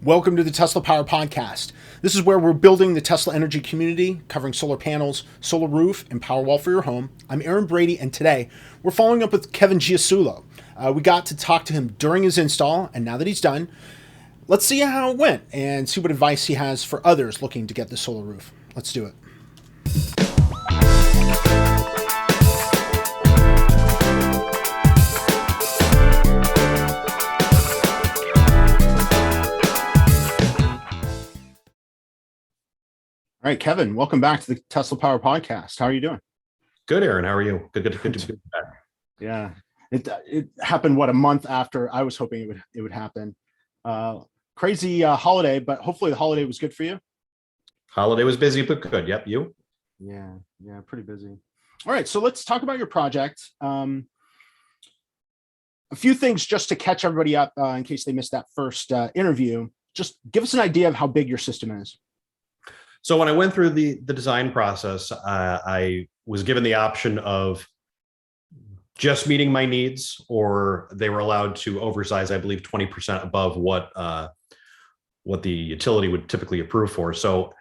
Welcome to the Tesla Power Podcast. This is where we're building the Tesla energy community, covering solar panels, solar roof, and Powerwall for your home. I'm Aaron Brady, and today we're following up with Kevin Giasullo. We got to talk to him during his install, and now that he's done, let's see how it went and see what advice he has for others looking to get the solar roof. Let's do it. All right, Kevin, welcome back to the Tesla Power Podcast. How are you doing? Good, Aaron. How are you? Good to be back. Yeah, it happened, a month after I was hoping it would happen. Crazy holiday, but hopefully the holiday was good for you. Holiday was busy, but good. Yep, you? Yeah, pretty busy. All right, so let's talk about your project. A few things just to catch everybody up in case they missed that first interview. Just give us an idea of how big your system is. So when I went through the design process, I was given the option of just meeting my needs, or they were allowed to oversize, I believe, 20% above what the utility would typically approve for. So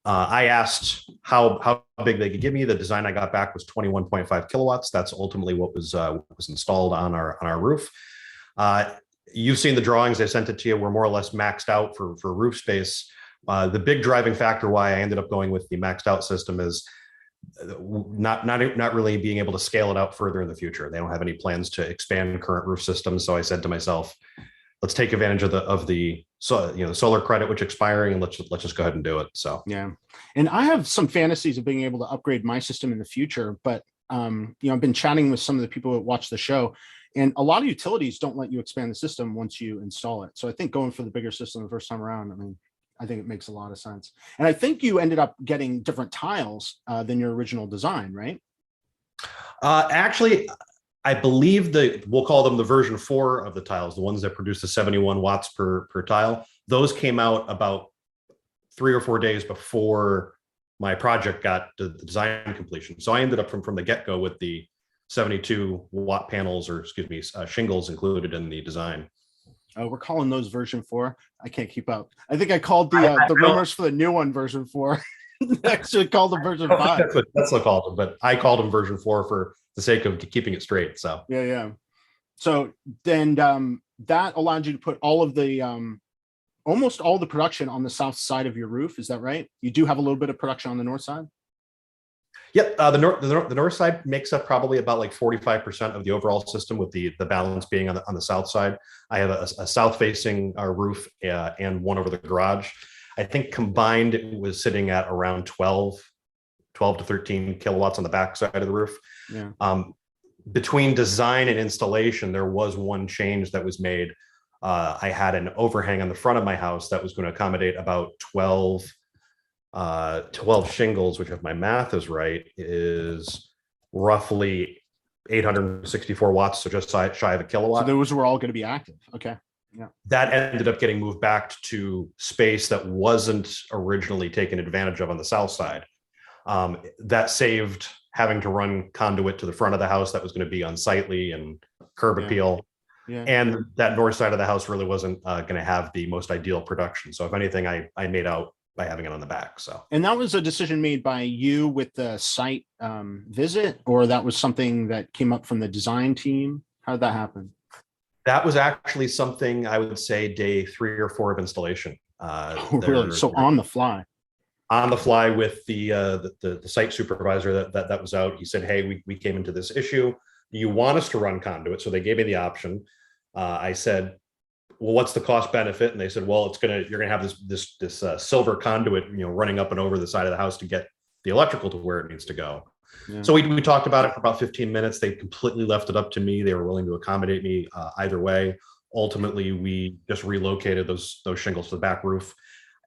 I asked how big they could give me. The design I got back was 21.5 kilowatts. That's ultimately what was installed on our roof. You've seen the drawings. I sent it to you. We're more or less maxed out for roof space. The big driving factor why I ended up going with the maxed out system is not really being able to scale it out further in the future. They don't have any plans to expand current roof systems. So I said to myself, let's take advantage of the solar credit, which expiring, and let's just go ahead and do it. So yeah, and I have some fantasies of being able to upgrade my system in the future, but I've been chatting with some of the people that watch the show, and a lot of utilities don't let you expand the system once you install it. So I think going for the bigger system the first time around, I think it makes a lot of sense. And I think you ended up getting different tiles than your original design, right? Actually, I believe we'll call them the version 4 of the tiles, the ones that produce the 71 watts per tile. Those came out about 3 or 4 days before my project got to the design completion. So I ended up from the get-go with the 72 watt panels, or shingles included in the design. We're calling those version 4. I can't keep up. I think I called the rumors for the new one version 4. Actually called them version 5. That's what Tesla called them, but I called them version 4 for the sake of keeping it straight. So yeah. So then that allowed you to put all of the almost all the production on the south side of your roof. Is that right? You do have a little bit of production on the north side. Yep, the north side makes up probably about like 45% of the overall system, with the balance being on the south side. I have a south facing roof and one over the garage. I think combined it was sitting at around 12 to 13 kilowatts on the back side of the roof. Yeah. Between design and installation, there was one change that was made. I had an overhang on the front of my house that was going to accommodate about 12 shingles, which, if my math is right, is roughly 864 watts, so just shy of a kilowatt. So those were all going to be active. Okay. Yeah. That ended up getting moved back to space that wasn't originally taken advantage of on the south side. That saved having to run conduit to the front of the house that was going to be unsightly and curb appeal. Yeah. And that north side of the house really wasn't going to have the most ideal production. So if anything, I made out by having it on the back. So, and that was a decision made by you with the site visit, or that was something that came up from the design team? How did that happen? That was actually something I would say day 3 or 4 of installation. Really? So on the fly? On the fly with the site supervisor that was out. He said, "Hey, we came into this issue. Do you want us to run conduit?" So they gave me the option. I said, well, what's the cost benefit? And they said, well, you're gonna have this silver conduit, running up and over the side of the house to get the electrical to where it needs to go. Yeah. So we talked about it for about 15 minutes. They completely left it up to me. They were willing to accommodate me either way. Ultimately, we just relocated those shingles to the back roof,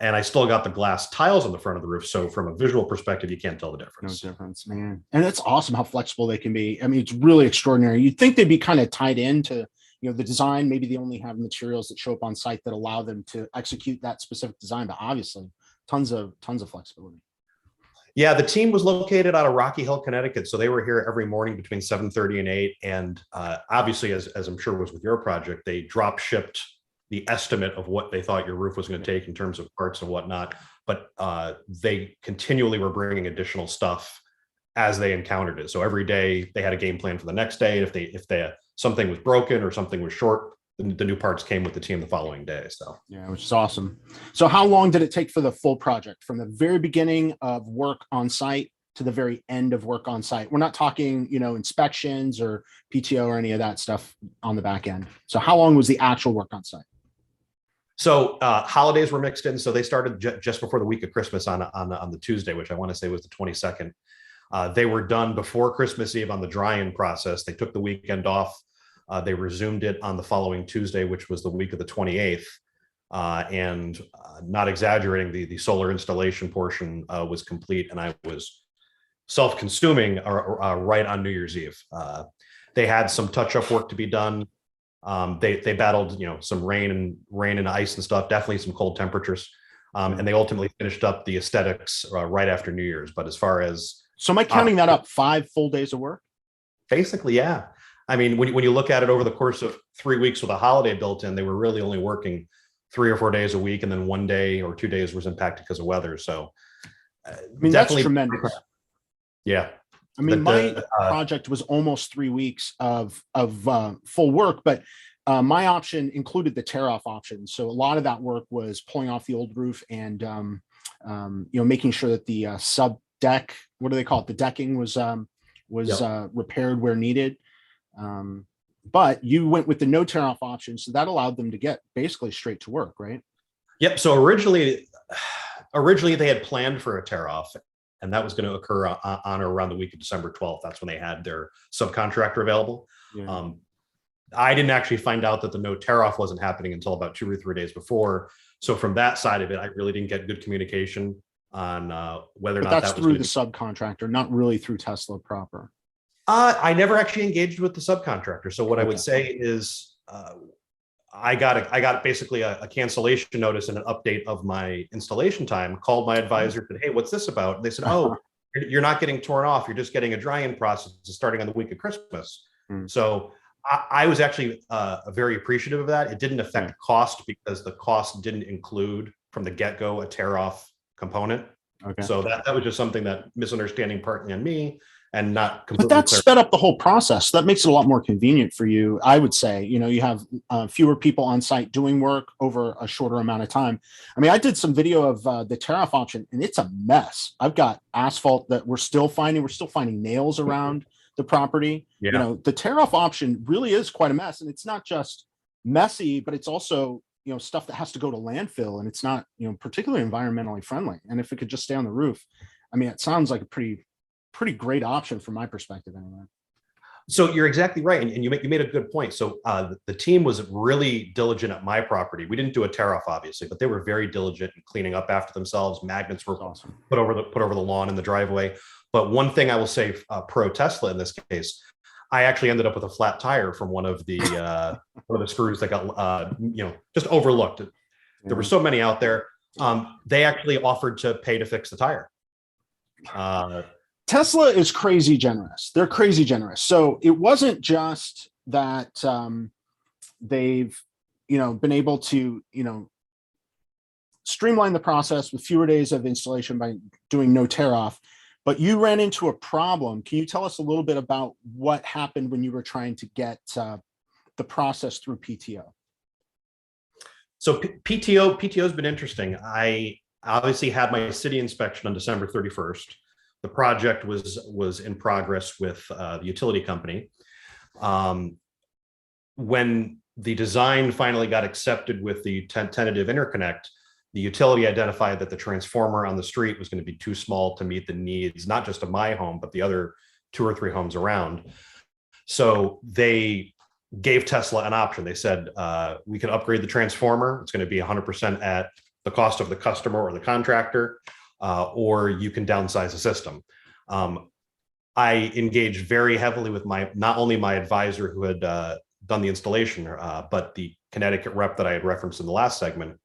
and I still got the glass tiles on the front of the roof. So from a visual perspective, you can't tell the difference. No difference, man. And it's awesome how flexible they can be. It's really extraordinary. You'd think they'd be kind of tied into the design. Maybe they only have materials that show up on site that allow them to execute that specific design, but obviously tons of flexibility. Yeah, the team was located out of Rocky Hill, Connecticut. So they were here every morning between 7:30 and 8. And obviously, as I'm sure was with your project, they drop shipped the estimate of what they thought your roof was going to take in terms of parts and whatnot. But they continually were bringing additional stuff as they encountered it. So every day they had a game plan for the next day. If something was broken or something was short, the new parts came with the team the following day. So yeah, which is awesome. So how long did it take for the full project, from the very beginning of work on site to the very end of work on site? We're not talking, inspections or PTO or any of that stuff on the back end. So how long was the actual work on site? So holidays were mixed in. So they started just before the week of Christmas on the Tuesday, which I want to say was the 22nd. They were done before Christmas Eve on the dry-in process. They took the weekend off. They resumed it on the following Tuesday, which was the week of the 28th. And not exaggerating, the solar installation portion was complete, and I was self-consuming right on New Year's Eve. They had some touch-up work to be done. They battled, some rain and ice and stuff, definitely some cold temperatures. And they ultimately finished up the aesthetics right after New Year's. But as far as... So am I counting that up 5 full days of work? Basically, yeah. I mean, when you look at it over the course of 3 weeks with a holiday built in, they were really only working 3 or 4 days a week, and then 1 day or 2 days was impacted because of weather. So, that's tremendous. Yeah. I mean, my project was almost 3 weeks of full work, but my option included the tear off option. So a lot of that work was pulling off the old roof and making sure that the sub deck, what do they call it? The decking was repaired where needed. But you went with the no tear off option, so that allowed them to get basically straight to work, right? Yep. So originally they had planned for a tear off, and that was going to occur on or around the week of December 12th. That's when they had their subcontractor available. Yeah. I didn't actually find out that the no tear off wasn't happening until about 2 or 3 days before. So from that side of it, I really didn't get good communication on whether or not that's through the subcontractor, not really through Tesla proper. I never actually engaged with the subcontractor. So what I would say is I got basically a cancellation notice and an update of my installation time, called my advisor, said, hey, what's this about? And they said, oh, you're not getting torn off. You're just getting a dry-in process starting on the week of Christmas. So I was actually very appreciative of that. It didn't affect cost because the cost didn't include from the get-go a tear-off component. Okay. So that was just something that misunderstanding partly on me and not completely. But that sped up the whole process. That makes it a lot more convenient for you, I would say. You have fewer people on site doing work over a shorter amount of time. I mean, I did some video of the tear off option, and it's a mess. I've got asphalt that we're still finding nails around the property. Yeah. The tear off option really is quite a mess, and it's not just messy, but it's also stuff that has to go to landfill, and it's not particularly environmentally friendly. And if it could just stay on the roof, I mean, it sounds like a pretty great option from my perspective anyway. So you're exactly right, and you made a good point. So the team was really diligent at my property. We didn't do a tear off, obviously, but they were very diligent in cleaning up after themselves. Magnets were awesome. put over the lawn in the driveway. But one thing I will say, pro Tesla in this case, I actually ended up with a flat tire from one of the screws that got just overlooked. There were so many out there. They actually offered to pay to fix the tire. Tesla is crazy generous. They're crazy generous. So it wasn't just that they've been able to streamline the process with fewer days of installation by doing no tear off. But you ran into a problem. Can you tell us a little bit about what happened when you were trying to get the process through PTO? So PTO has been interesting. I obviously had my city inspection on December 31st. The project was in progress with the utility company. When the design finally got accepted with the tentative interconnect, the utility identified that the transformer on the street was going to be too small to meet the needs, not just of my home, but the other 2 or 3 homes around. So they gave Tesla an option. They said, we can upgrade the transformer. It's going to be 100% at the cost of the customer or the contractor, or you can downsize the system. I engaged very heavily with not only my advisor who had done the installation, but the Connecticut rep that I had referenced in the last segment,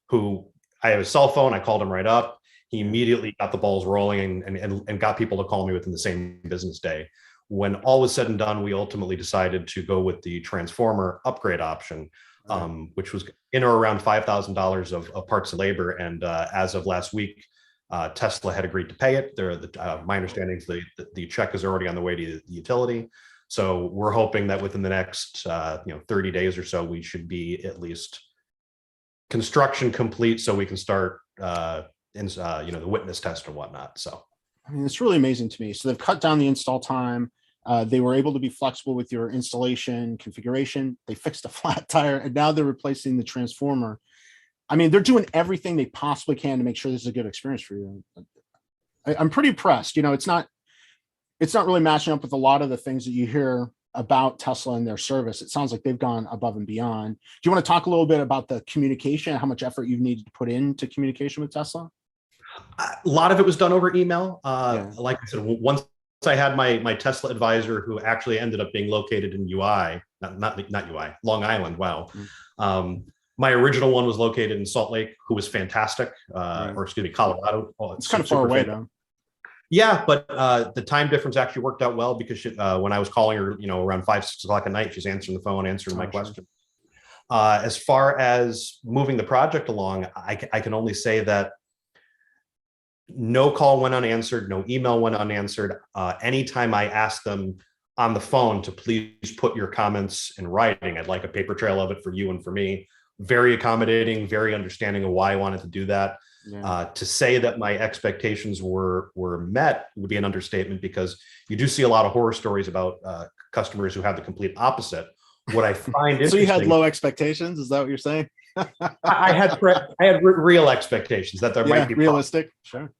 who I have a cell phone. I called him right up. He immediately got the balls rolling and got people to call me within the same business day. When all was said and done, we ultimately decided to go with the transformer upgrade option. which was in or around $5,000 of parts and labor. And as of last week, Tesla had agreed to pay it. My understanding is the check is already on the way to the utility. So we're hoping that within the next 30 days or so, we should be at least construction complete, so we can start the witness test and whatnot. So I mean, it's really amazing to me. So they've cut down the install time. They were able to be flexible with your installation configuration. They fixed a flat tire, and now they're replacing the transformer. I mean, they're doing everything they possibly can to make sure this is a good experience for you. I'm pretty impressed. It's not really matching up with a lot of the things that you hear about Tesla and their service. It sounds like they've gone above and beyond. Do you want to talk a little bit about the communication, how much effort you've needed to put into communication with Tesla? A lot of it was done over email. Like I said, once I had my Tesla advisor, who actually ended up being located in not UI, Long Island. Wow. My original one was located in Salt Lake, who was fantastic, or excuse me, Colorado. It's kind of far away though. Yeah, but the time difference actually worked out well, because when I was calling her, around 5, 6 o'clock at night, she's answering the phone, answering my question. As far as moving the project along, I can only say that no call went unanswered, no email went unanswered. Anytime I asked them on the phone to please put your comments in writing, I'd like a paper trail of it for you and for me. Very accommodating, very understanding of why I wanted to do that. Yeah. To say that my expectations were met would be an understatement, because you do see a lot of horror stories about customers who have the complete opposite. What I find so you had low expectations? Is that what you're saying? I had real expectations that there might be realistic. Sure.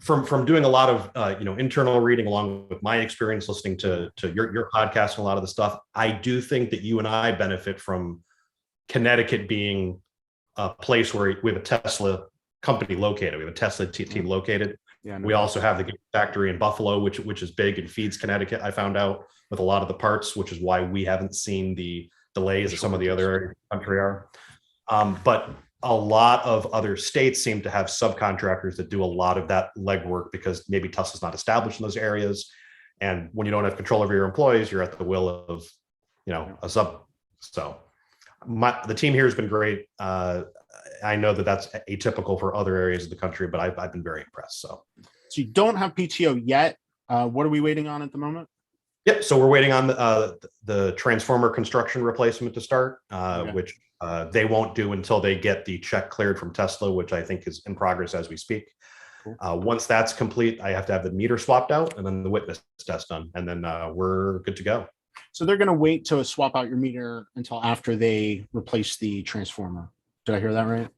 From doing a lot of internal reading, along with my experience listening to your podcast and a lot of the stuff, I do think that you and I benefit from Connecticut being a place where we have a Tesla company located. We have a Tesla team located. Yeah, we also have the factory in Buffalo, which is big and feeds Connecticut. I found out with a lot of the parts, which is why we haven't seen the delays that some of the other areas of the country are. But a lot of other states seem to have subcontractors that do a lot of that legwork, because maybe Tesla's not established in those areas. And when you don't have control over your employees, you're at the will of, a sub. So the team here has been great. I know that that's atypical for other areas of the country, but I've been very impressed. So you don't have PTO yet. What are we waiting on at the moment? Yep. So we're waiting on the transformer construction replacement to start, which they won't do until they get the check cleared from Tesla, which I think is in progress as we speak. Cool. Once that's complete, I have to have the meter swapped out and then the witness test done, and then we're good to go. So they're going to wait to swap out your meter until after they replace the transformer. Did I hear that right?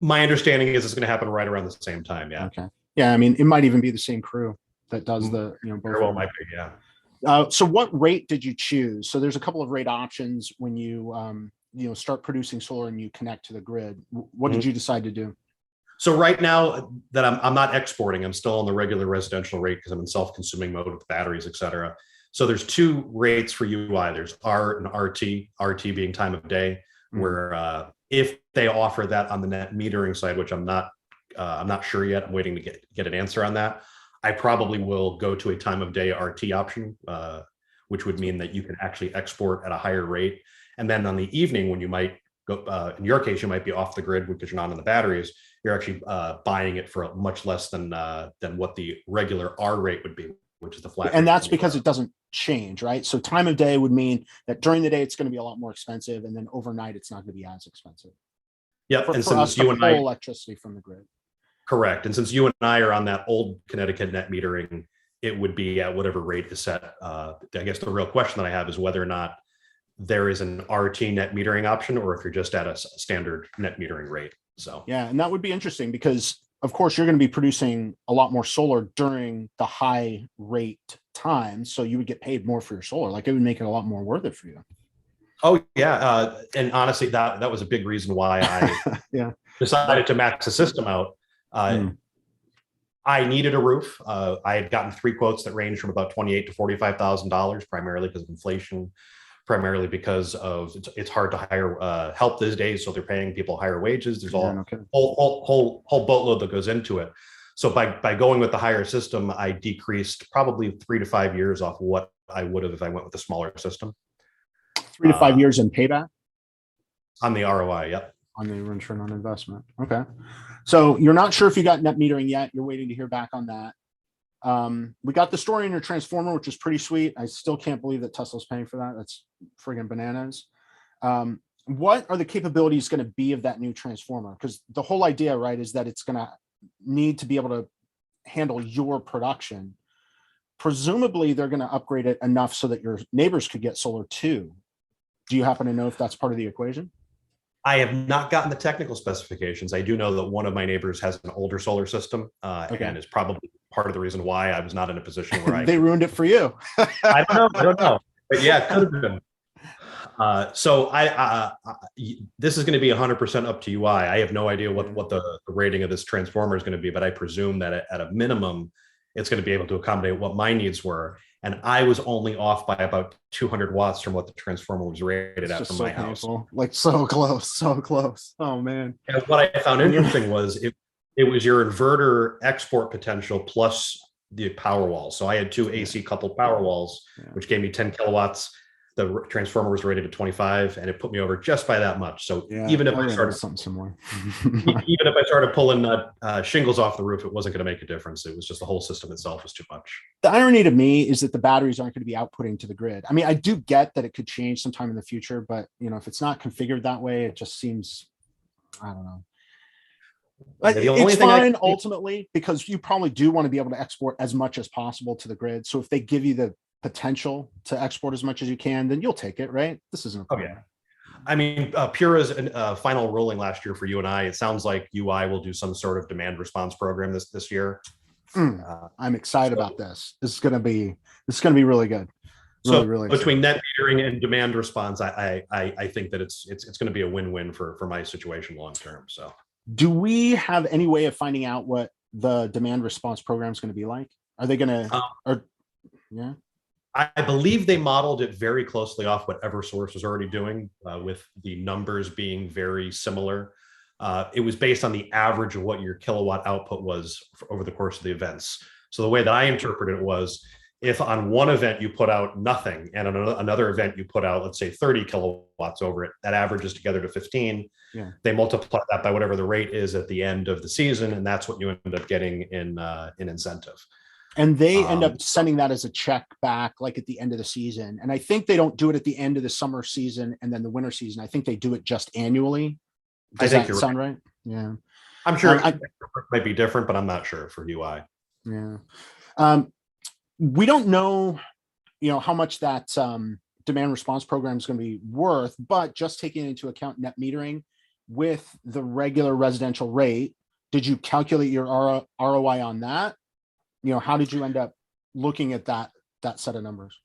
My understanding is it's going to happen right around the same time. Yeah. Okay. Yeah. I mean, it might even be the same crew that does the, both. Well, might be, yeah. So what rate did you choose? So there's a couple of rate options when you, start producing solar and you connect to the grid. What did you decide to do? So right now that I'm not exporting, I'm still on the regular residential rate, because I'm in self-consuming mode with batteries, et cetera. So there's two rates for UI. There's R and RT, RT being time of day, where if they offer that on the net metering side, which I'm not sure yet, I'm waiting to get an answer on that. I probably will go to a time of day RT option, which would mean that you can actually export at a higher rate. And then on the evening, when you might go, in your case, you might be off the grid because you're not on the batteries, you're actually buying it for much less than what the regular R rate would be, which is the flat. And that's because it doesn't change, right? So time of day would mean that during the day, it's going to be a lot more expensive. And then overnight, it's not going to be as expensive. Yep. And for us to pull electricity from the grid. Correct. And since you and I are on that old Connecticut net metering, it would be at whatever rate is set. I guess the real question that I have is whether or not there is an RT net metering option, or if you're just at a standard net metering rate. So yeah, and that would be interesting, because of course you're going to be producing a lot more solar during the high rate time, so you would get paid more for your solar. Like, it would make it a lot more worth it for you. Oh yeah, and honestly, that was a big reason why I decided to max the system out. I needed a roof. I had gotten 3 quotes that ranged from about $28,000 to $45,000, primarily because of inflation, primarily because of it's hard to hire help these days, so they're paying people higher wages. There's whole boatload that goes into it. So by going with the higher system, I decreased probably 3 to 5 years off what I would have if I went with a smaller system. 3 to 5 years in payback? On the ROI, yep. On the return on investment. Okay. So you're not sure if you got net metering yet. You're waiting to hear back on that. We got the story in your transformer, which is pretty sweet. I still can't believe that Tesla's paying for that. That's friggin' bananas. What are the capabilities going to be of that new transformer? Because the whole idea, right, is that it's going to need to be able to handle your production. Presumably, they're going to upgrade it enough so that your neighbors could get solar too. Do you happen to know if that's part of the equation? I have not gotten the technical specifications. I do know that one of my neighbors has an older solar system, and is probably part of the reason why I was not in a position where they ruined it for you. I don't know. But yeah, it could have been. So this is going to be 100% up to UI. I have no idea what the rating of this transformer is going to be, but I presume that at a minimum, it's going to be able to accommodate what my needs were. And I was only off by about 200 watts from what the transformer was rated at from my house. Like so close, so close. Oh man. And what I found interesting was it was your inverter export potential plus the power wall. So I had two AC coupled power walls, which gave me 10 kilowatts. The transformer was rated at 25, and it put me over just by that much. So even if I started something similar, even if I started pulling shingles off the roof, it wasn't going to make a difference. It was just the whole system itself was too much. The irony to me is that the batteries aren't going to be outputting to the grid. I mean, I do get that it could change sometime in the future, but if it's not configured that way, it just seems, I don't know. But it's fine ultimately, because you probably do want to be able to export as much as possible to the grid. So if they give you the potential to export as much as you can, then you'll take it, right? This isn't a problem. Oh, yeah. I mean, Pura's final ruling last year for you and I, it sounds like UI will do some sort of demand response program this year. I'm excited about this. This is going to be really good. Really between net metering and demand response, I think that it's going to be a win-win for my situation long term. So, do we have any way of finding out what the demand response program is going to be like? Are they going to? Yeah. I believe they modeled it very closely off what Eversource was already doing, with the numbers being very similar. It was based on the average of what your kilowatt output was over the course of the events. So the way that I interpreted it was, if on one event you put out nothing and on another event you put out, let's say 30 kilowatts over it, that averages together to 15. Yeah. They multiply that by whatever the rate is at the end of the season, and that's what you end up getting in incentive. And they end up sending that as a check back, like at the end of the season. And I think they don't do it at the end of the summer season and then the winter season. I think they do it just annually. Does that sound right? Yeah. I'm sure it might be different, but I'm not sure for UI. Yeah. We don't know, how much that demand response program is going to be worth, but just taking into account net metering with the regular residential rate, did you calculate your ROI on that? How did you end up looking at that set of numbers?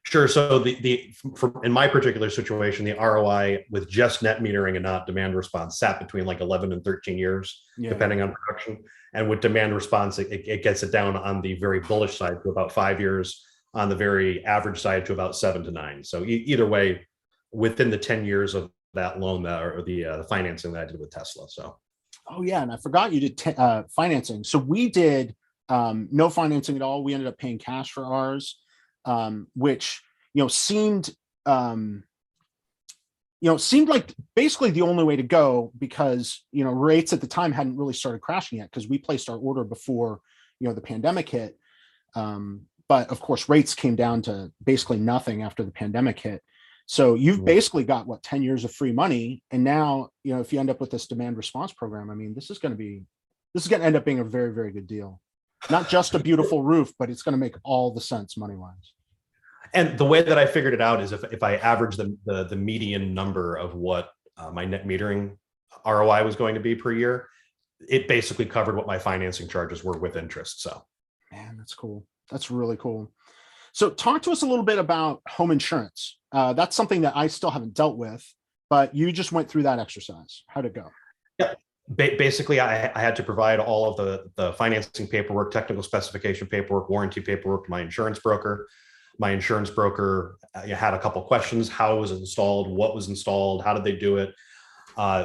Sure. So in my particular situation, the ROI with just net metering and not demand response sat between like 11 and 13 years, depending on production. And with demand response, it gets it down on the very bullish side to about 5 years, on the very average side to about 7 to 9. So either way, within the 10 years of that loan or the financing that I did with Tesla. So. Oh yeah, and I forgot you did financing. So we did. No financing at all. We ended up paying cash for ours, which seemed like basically the only way to go, because rates at the time hadn't really started crashing yet, because we placed our order before the pandemic hit. But of course, rates came down to basically nothing after the pandemic hit. So you've basically got 10 years of free money, and now if you end up with this demand response program, I mean, this is going to end up being a very, very good deal. Not just a beautiful roof, but it's going to make all the sense money-wise. And the way that I figured it out is if I average the median number of what my net metering ROI was going to be per year, it basically covered what my financing charges were with interest. So, man, that's cool. That's really cool. So talk to us a little bit about home insurance. That's something that I still haven't dealt with, but you just went through that exercise. How'd it go? Yeah. Basically, I had to provide all of the financing paperwork, technical specification paperwork, warranty paperwork to my insurance broker. My insurance broker had a couple questions: how it was installed, what was installed, how did they do it?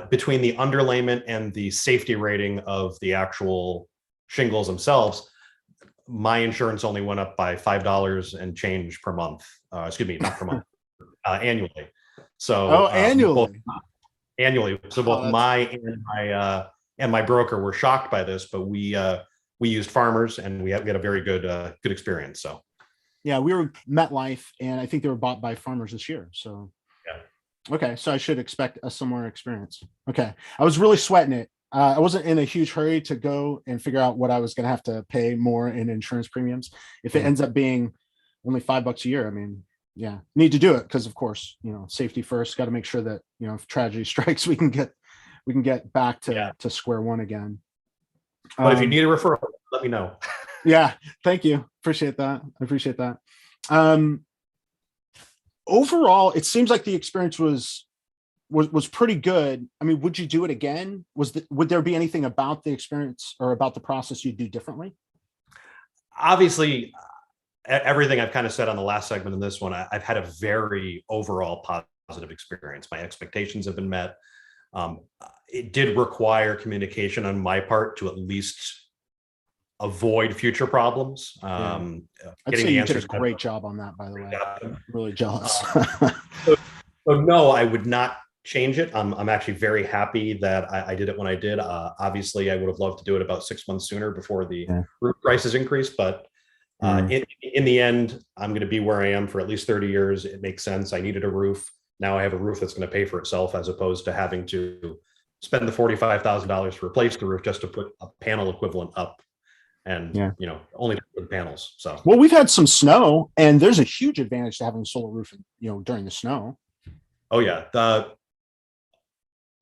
Between the underlayment and the safety rating of the actual shingles themselves, my insurance only went up by $5 and change per month. Excuse me, not per month, annually. So annually. annually. So both and my broker were shocked by this, but we used Farmers, and we had a very good experience. So yeah, we were MetLife, and I think they were bought by Farmers this year. So yeah, okay, so I should expect a similar experience. Okay, I was really sweating it. I wasn't in a huge hurry to go and figure out what I was going to have to pay more in insurance premiums. If it ends up being only $5 a year, I mean, yeah, need to do it because, of course, safety first. Got to make sure that if tragedy strikes, we can get back to square one again. But if you need a referral, let me know. Yeah, thank you. Appreciate that. I appreciate that. Overall, it seems like the experience was pretty good. I mean, would you do it again? Would there be anything about the experience or about the process you'd do differently? Obviously, everything I've kind of said on the last segment in this one, I've had a very overall positive experience. My expectations have been met. It did require communication on my part to at least avoid future problems. I'd say you did a great job on that, by the way. I'm really jealous. So no, I would not change it. I'm actually very happy that I did it when I did. Obviously, I would have loved to do it about 6 months sooner before the roof prices increased, but in the end, I'm going to be where I am for at least 30 years. It makes sense. I needed a roof. Now I have a roof that's going to pay for itself, as opposed to having to spend the $45,000 to replace the roof just to put a panel equivalent up, and only the panels. So well, we've had some snow, and there's a huge advantage to having a solar roof, during the snow. Oh yeah, the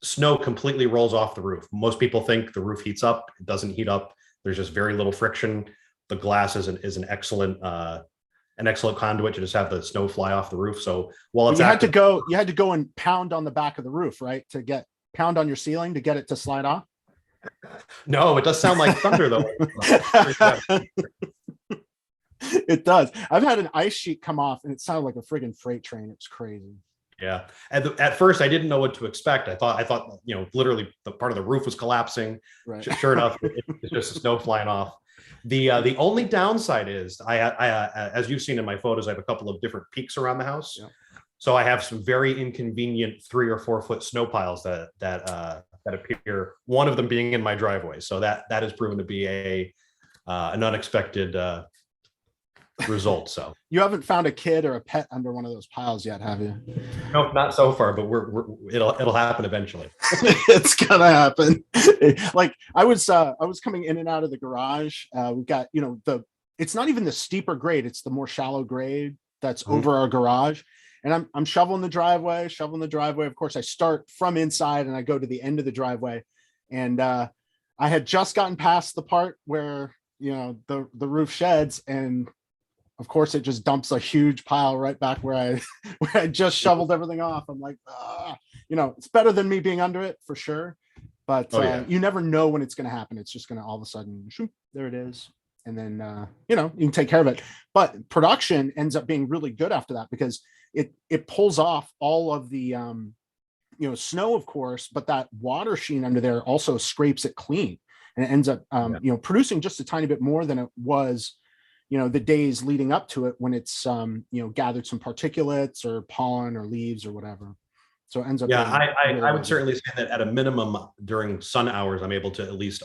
snow completely rolls off the roof. Most people think the roof heats up. It doesn't heat up. There's just very little friction. The glass is an excellent conduit to just have the snow fly off the roof. So while it's you had to go and pound on the back of the roof, right? To pound on your ceiling to get it to slide off. No, it does sound like thunder though. It does. I've had an ice sheet come off and it sounded like a friggin' freight train. It's crazy. Yeah. At first I didn't know what to expect. I thought, literally the part of the roof was collapsing. Right. Sure enough, it's just the snow flying off. The only downside is I as you've seen in my photos, I have a couple of different peaks around the house. Yeah. So I have some very inconvenient 3 or 4 foot snow piles that appear, one of them being in my driveway. So that has proven to be an unexpected result. So you haven't found a kid or a pet under one of those piles yet, have you? Nope, not so far, but it'll happen eventually. It's gonna happen. Like I was coming in and out of the garage. We've got, it's not even the steeper grade, it's the more shallow grade that's over our garage. And I'm shoveling the driveway. Of course, I start from inside and I go to the end of the driveway. And I had just gotten past the part where, the roof sheds, and of course it just dumps a huge pile right back where I just shoveled everything off. I'm like, it's better than me being under it for sure. But you never know when it's going to happen. It's just going to all of a sudden, shoop, there it is. And then, you can take care of it. But production ends up being really good after that, because it pulls off all of the, snow, of course, but that water sheen under there also scrapes it clean, and it ends up, producing just a tiny bit more than it was, the days leading up to it when it's, gathered some particulates or pollen or leaves or whatever. So it ends up. Yeah, I would certainly say that at a minimum during sun hours, I'm able to at least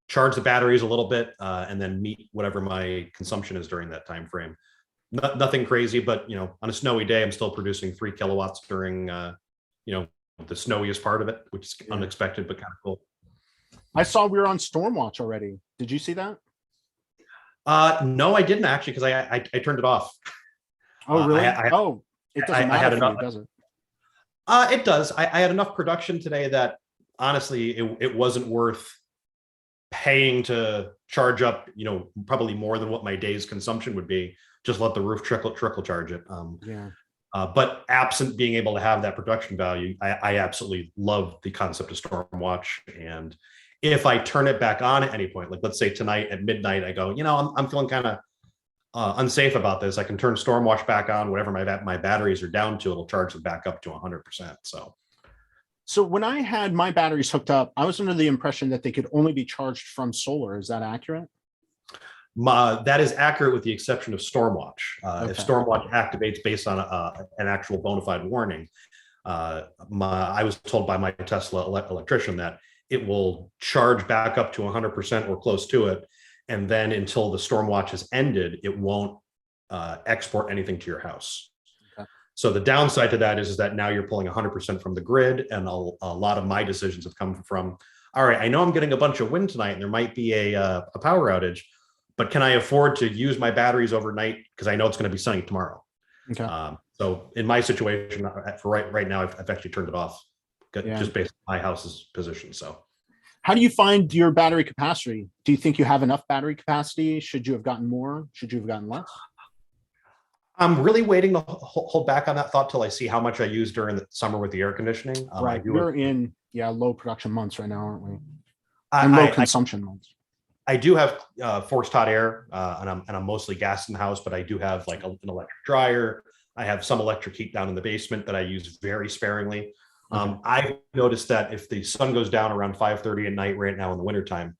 charge the batteries a little bit and then meet whatever my consumption is during that time frame. Nothing crazy, but on a snowy day, I'm still producing 3 kilowatts during the snowiest part of it, which is unexpected but kind of cool. I saw we were on storm watch already. Did you see that? No, I didn't actually, because I turned it off. Oh, really? It doesn't matter for you, does it? It does. I had enough production today that honestly, it wasn't worth paying to charge up, probably more than what my day's consumption would be. Just let the roof trickle charge it. But absent being able to have that production value, I absolutely love the concept of storm watch. And if I turn it back on at any point, like let's say tonight at midnight, I go, I'm feeling kind of unsafe about this. I can turn storm watch back on. Whatever my batteries are down to, it'll charge them back up to 100%. So when I had my batteries hooked up, I was under the impression that they could only be charged from solar. Is that accurate? That is accurate, with the exception of Stormwatch. Okay. If Stormwatch activates based on an actual bona fide warning, I was told by my Tesla electrician that it will charge back up to 100% or close to it, and then until the storm watch has ended, it won't export anything to your house. Okay. So the downside to that is that now you're pulling 100% from the grid, and a lot of my decisions have come from, all right, I know I'm getting a bunch of wind tonight, and there might be a power outage, but can I afford to use my batteries overnight because I know it's going to be sunny tomorrow? Okay. So in my situation, for right now, I've actually turned it off, just based on my house's position. So, how do you find your battery capacity? Do you think you have enough battery capacity? Should you have gotten more? Should you have gotten less? I'm really waiting to hold back on that thought till I see how much I use during the summer with the air conditioning. Right, we're in low production months right now, aren't we? And low consumption months. I do have forced hot air, and I'm mostly gas in the house, but I do have like an electric dryer. I have some electric heat down in the basement that I use very sparingly. Okay. I've noticed that if the sun goes down around 5:30 at night right now in the wintertime,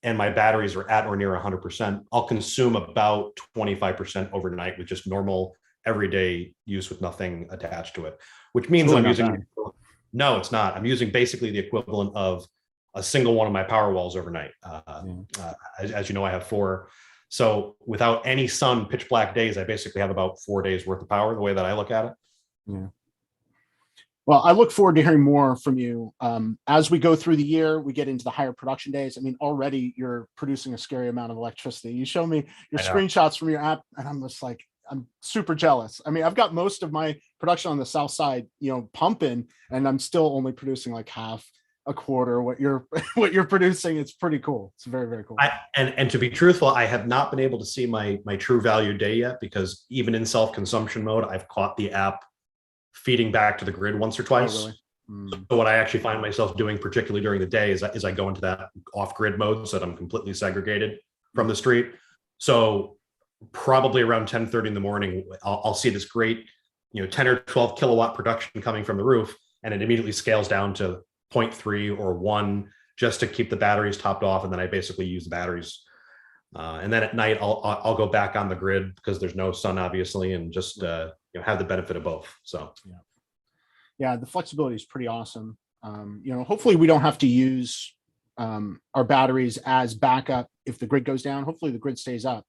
and my batteries are at or near 100%, I'll consume about 25% overnight with just normal everyday use with nothing attached to it, which means I'm using, no, it's not. I'm using basically the equivalent of a single one of my power walls overnight. As you know, I have 4. So without any sun, pitch black days, I basically have about 4 days worth of power, the way that I look at it. Yeah. Well, I look forward to hearing more from you. As we go through the year, we get into the higher production days. I mean, already you're producing a scary amount of electricity. You show me your screenshots from your app, and I'm just like, I'm super jealous. I mean, I've got most of my production on the south side, pumping, and I'm still only producing like half, a quarter what you're producing. It's pretty cool. It's very, very cool. And to be truthful, I have not been able to see my true value day yet, because even in self-consumption mode, I've caught the app feeding back to the grid once or twice. Oh, really? So what I actually find myself doing, particularly during the day, is I go into that off-grid mode so that I'm completely segregated from the street. So probably around 10:30 in the morning, I'll see this great, 10 or 12 kilowatt production coming from the roof, and it immediately scales down to 0.3 or 1 just to keep the batteries topped off, and then I basically use the batteries. And then at night, I'll go back on the grid because there's no sun, obviously, and just have the benefit of both. So yeah, the flexibility is pretty awesome. Hopefully we don't have to use our batteries as backup if the grid goes down. Hopefully the grid stays up.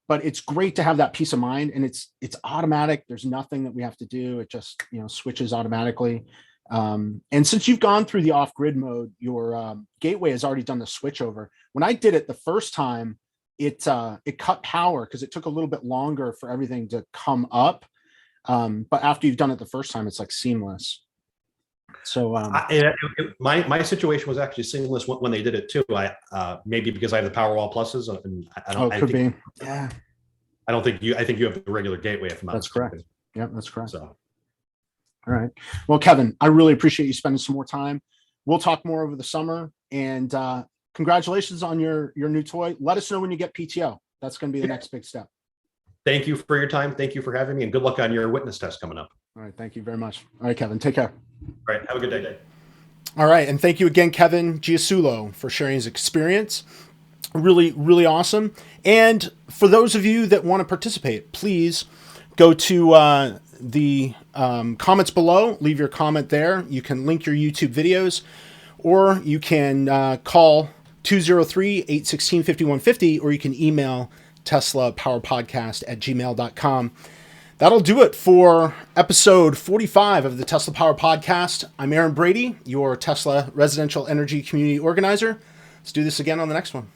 But it's great to have that peace of mind, and it's automatic. There's nothing that we have to do. It just switches automatically. And since you've gone through the off-grid mode, your gateway has already done the switch over. When I did it the first time, it cut power because it took a little bit longer for everything to come up. But after you've done it the first time, it's like seamless. So my situation was actually seamless when they did it too. Maybe because I have the Powerwall Pluses, and I think you have the regular gateway. If I'm not mistaken. Correct. Yeah, that's correct. So. All right. Well, Kevin, I really appreciate you spending some more time. We'll talk more over the summer, and congratulations on your new toy. Let us know when you get PTO. That's going to be the next big step. Thank you for your time. Thank you for having me, and good luck on your witness test coming up. All right. Thank you very much. All right, Kevin, take care. All right. Have a good day. All right. And thank you again, Kevin Giasullo, for sharing his experience. Really, really awesome. And for those of you that want to participate, please go to the comments below. Leave your comment there. You can link your YouTube videos, or you can call 203-816-5150, or you can email teslapowerpodcast@gmail.com. That'll do it for episode 45 of the Tesla Power Podcast. I'm Aaron Brady, your Tesla Residential Energy Community Organizer. Let's do this again on the next one.